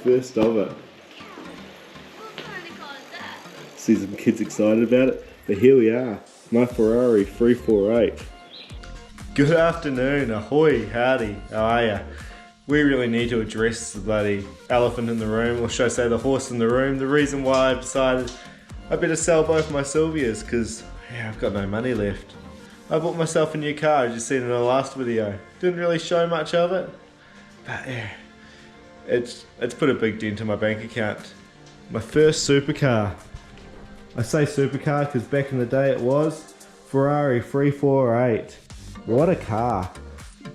first of it. See some kids excited about it, but here we are, my Ferrari 348. Good afternoon, ahoy, howdy, how are ya? We really need to address the bloody elephant in the room, or should I say the horse in the room. The reason why I've decided I better sell both my Sylvias, because I've got no money left. I bought myself a new car, as you seen in the last video. Didn't really show much of it, but yeah, it's put a big dent in my bank account. My first supercar. I say supercar because back in the day it was Ferrari 348. What a car.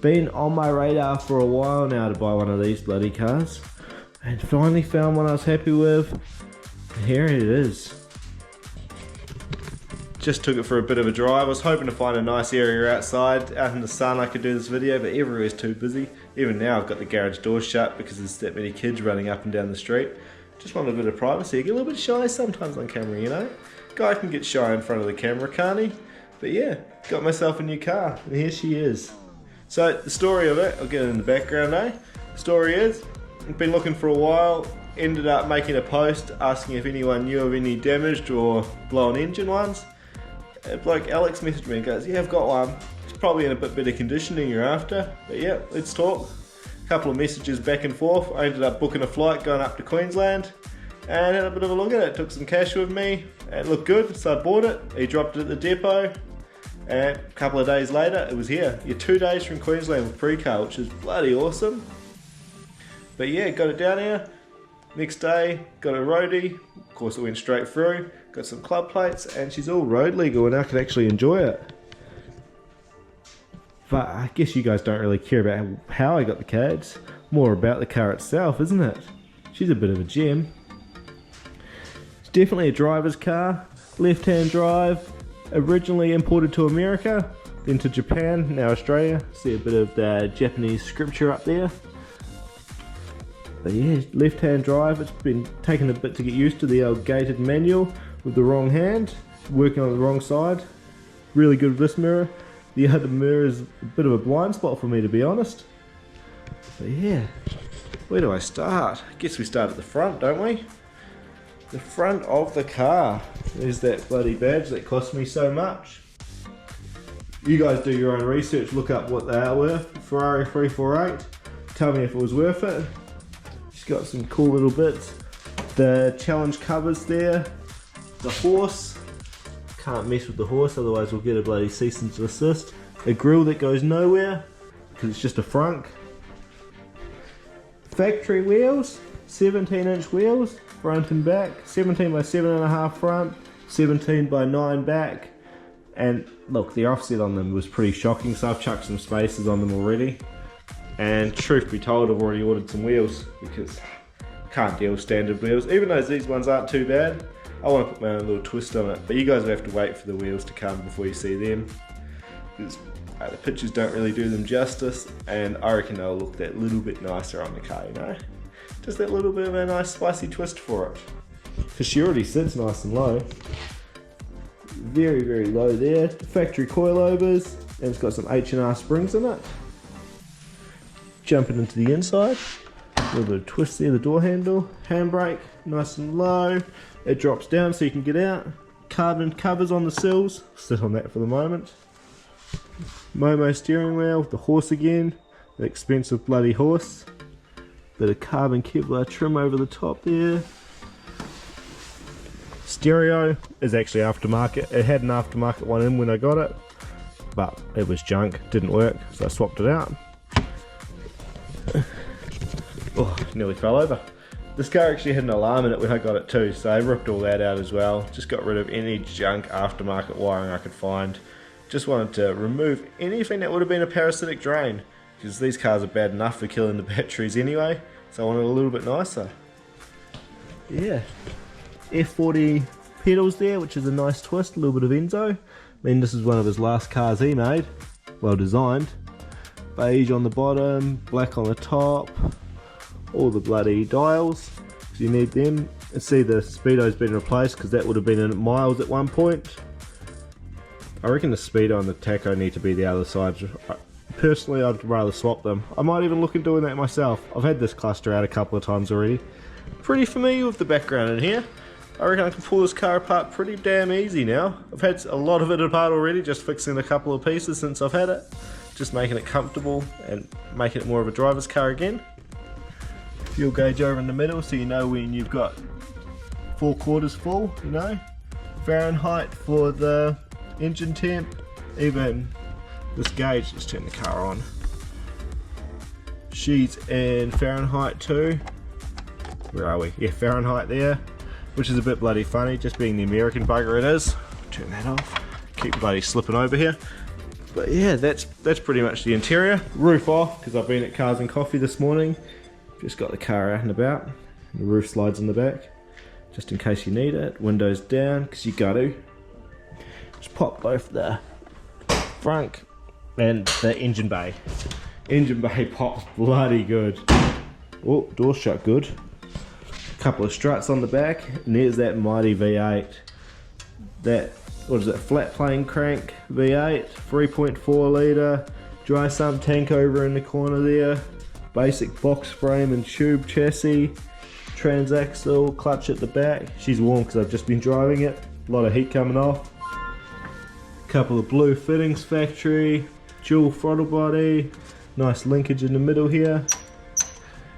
Been on my radar for a while now to buy one of these bloody cars, and finally found one I was happy with, and here it is. Just took it for a bit of a drive. I was hoping to find a nice area outside, out in the sun I could do this video, but everywhere's too busy. Even now I've got the garage door shut because there's that many kids running up and down the street. Just wanted a bit of privacy. I get a little bit shy sometimes on camera, you know. Guy can get shy in front of the camera, can't he? But yeah, got myself a new car, and here she is. So the story of it, I'll get it in the background, eh? The story is, I've been looking for a while, ended up making a post asking if anyone knew of any damaged or blown engine ones. A bloke Alex messaged me and goes, yeah, I've got one. It's probably in a bit better condition than you're after. But yeah, let's talk. A couple of messages back and forth. I ended up booking a flight going up to Queensland and had a bit of a look at it. Took some cash with me. It looked good, so I bought it. He dropped it at the depot. And a couple of days later, it was here. You're 2 days from Queensland with pre-car, which is bloody awesome. But yeah, got it down here. Next day, got a roadie. Of course, it went straight through. Got some club plates, and she's all road legal, and I can actually enjoy it. But I guess you guys don't really care about how I got the car. It's more about the car itself, isn't it? She's a bit of a gem. It's definitely a driver's car. Left-hand drive. Originally imported to America, then to Japan, now Australia. See a bit of the Japanese scripture up there. But yeah, left-hand drive. It's been taking a bit to get used to the old gated manual with the wrong hand, working on the wrong side. Really good with this mirror. The other mirror is a bit of a blind spot for me, to be honest. But yeah, where do I start? I guess we start at the front, don't we? The front of the car. There's that bloody badge that cost me so much. You guys do your own research, look up what they are worth. Ferrari 348. Tell me if it was worth it. She's got some cool little bits. The challenge covers there. The horse. Can't mess with the horse, otherwise we'll get a bloody cease and desist. A grille that goes nowhere because it's just a frunk. Factory wheels. 17-inch wheels. Front and back, 17 by 7.5 front, 17 by 9 back, and look, the offset on them was pretty shocking, so I've chucked some spaces on them already. And truth be told, I've already ordered some wheels because I can't deal with standard wheels. Even though these ones aren't too bad, I want to put my own little twist on it. But you guys will have to wait for the wheels to come before you see them, because the pictures don't really do them justice, and I reckon they'll look that little bit nicer on the car, you know? Just that little bit of a nice spicy twist for it. Because she already sits nice and low. Very, very low there. Factory coilovers, and it's got some H&R springs in it. Jumping into the inside. A little bit of twist there, the door handle. Handbrake, nice and low. It drops down so you can get out. Carbon covers on the sills. Sit on that for the moment. Momo steering wheel, the horse again. The expensive bloody horse. Bit of carbon Kevlar trim over the top there. Stereo is actually aftermarket. It had an aftermarket one in when I got it, but it was junk, didn't work, so I swapped it out. Oh, nearly fell over. This car actually had an alarm in it when I got it too, so I ripped all that out as well. Just got rid of any junk aftermarket wiring I could find. Just wanted to remove anything that would have been a parasitic drain, because these cars are bad enough for killing the batteries anyway, so I wanted a little bit nicer. Yeah, F40 pedals there, which is a nice twist, a little bit of Enzo. I mean, this is one of his last cars he made, well designed. Beige on the bottom, black on the top, all the bloody dials, so you need them. And see the speedo's been replaced because that would have been in miles at one point. I reckon the speedo and the tacho need to be the other sides Personally, I'd rather swap them. I might even look at doing that myself. I've had this cluster out a couple of times already. Pretty familiar with the background in here. I reckon I can pull this car apart pretty damn easy now. I've had a lot of it apart already, just fixing a couple of pieces since I've had it. Just making it comfortable and making it more of a driver's car again. Fuel gauge over in the middle so you know when you've got 4/4 full, you know. Fahrenheit for the engine temp. Even this gauge, let's turn the car on. She's in Fahrenheit too. Where are we? Yeah, Fahrenheit there. Which is a bit bloody funny, just being the American bugger it is. Turn that off. Keep bloody slipping over here. But yeah, that's pretty much the interior. Roof off, because I've been at Cars and Coffee this morning. Just got the car out and about. The roof slides in the back, just in case you need it. Windows down, because you got to. Just pop both the front and the engine bay. Engine bay pops bloody good. Oh, door shut good. Couple of struts on the back, and there's that mighty V8. That, what is it, flat plane crank V8, 3.4 litre, dry sump tank over in the corner there, basic box frame and tube chassis, transaxle, clutch at the back. She's warm because I've just been driving it, a lot of heat coming off. Couple of blue fittings factory, dual throttle body, nice linkage in the middle here.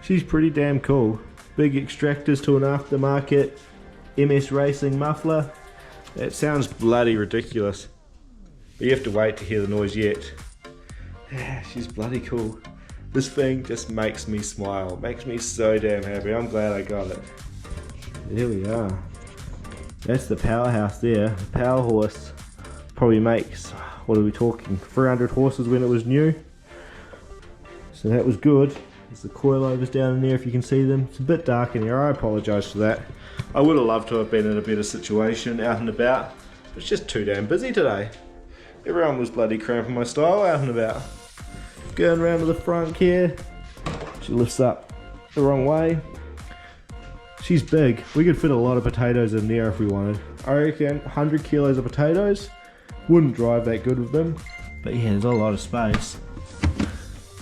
She's pretty damn cool. Big extractors to an aftermarket MS Racing muffler. That sounds bloody ridiculous, but you have to wait to hear the noise yet. Yeah, she's bloody cool. This thing just makes me smile, makes me so damn happy. I'm glad I got it. There we are. That's the powerhouse there. The power horse probably makes, what are we talking, 300 horses when it was new. So that was good. There's the coilovers down in there if you can see them. It's a bit dark in here, I apologise for that. I would have loved to have been in a better situation out and about. It's just too damn busy today. Everyone was bloody cramping my style out and about. Going around to the front here. She lifts up the wrong way. She's big. We could fit a lot of potatoes in there if we wanted. I reckon 100 kilos of potatoes. Wouldn't drive that good with them. But yeah, there's a lot of space.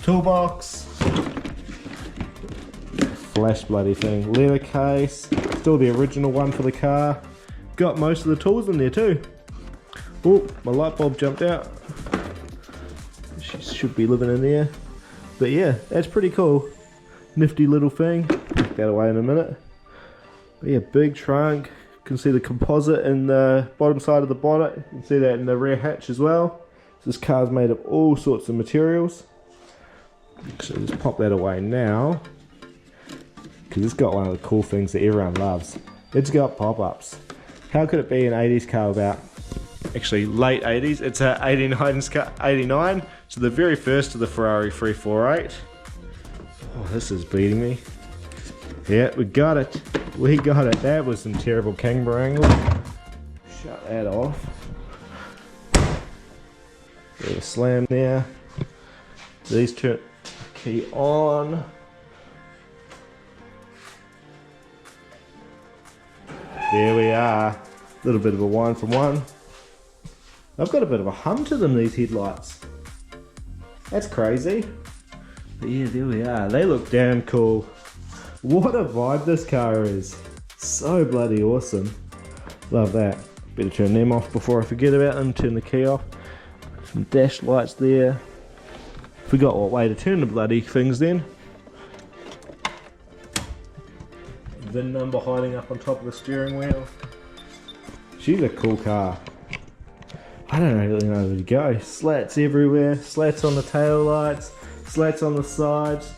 Toolbox. Flash bloody thing. Leather case. Still the original one for the car. Got most of the tools in there too. Oh, my light bulb jumped out. She should be living in there. But yeah, that's pretty cool. Nifty little thing. Take that away in a minute. But yeah, big trunk. You can see the composite in the bottom side of the bonnet. You can see that in the rear hatch as well. This car's made of all sorts of materials. So just pop that away now. Because it's got one of the cool things that everyone loves. It's got pop-ups. How could it be an 80s car about, actually late 80s, it's a 89, so the very first of the Ferrari 348. Oh, this is beating me. Yeah, we got it. We got it. That was some terrible camera angle. Shut that off. There's a slam there. These turn key on. There we are. A little bit of a whine from one. I've got a bit of a hum to them, these headlights. That's crazy. But yeah, there we are. They look damn cool. What a vibe this car is. So bloody awesome. Love that. Better turn them off before I forget about them. Turn the key off. Some dash lights there. Forgot what way to turn the bloody things then. VIN number hiding up on top of the steering wheel. She's a cool car. I don't really know where to go. Slats everywhere, slats on the tail lights, slats on the sides,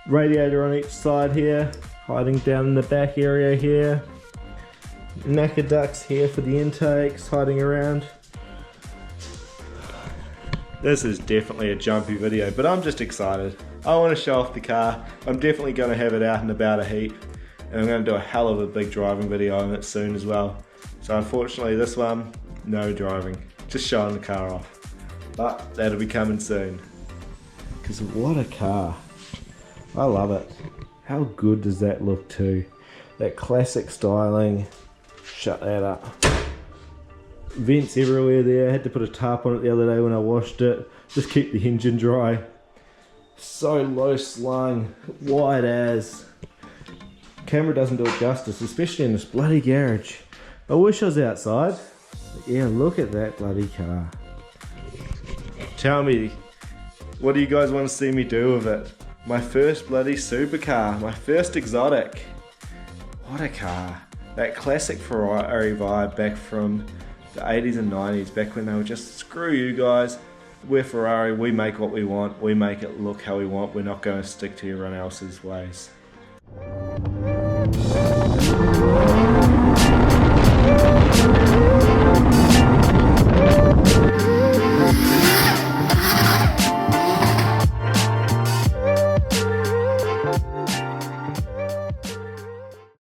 radiator on each side here, hiding down in the back area here, knacker ducts here for the intakes, hiding around. This is definitely a jumpy video, but I'm just excited. I want to show off the car. I'm definitely going to have it out and about a heap. And I'm going to do a hell of a big driving video on it soon as well. So unfortunately this one, no driving. Just showing the car off. But that'll be coming soon. Because what a car. I love it. How good does that look too? That classic styling. Shut that up. Vents everywhere there. I had to put a tarp on it the other day when I washed it. Just keep the engine dry. So low slung, wide as. Camera doesn't do it justice, especially in this bloody garage. I wish I was outside. But yeah, look at that bloody car. Tell me, what do you guys want to see me do with it? My first bloody supercar, my first exotic. What a car. That classic Ferrari vibe back from the 80s and 90s, back when they were just, screw you guys. We're Ferrari, we make what we want, we make it look how we want, we're not going to stick to everyone else's ways.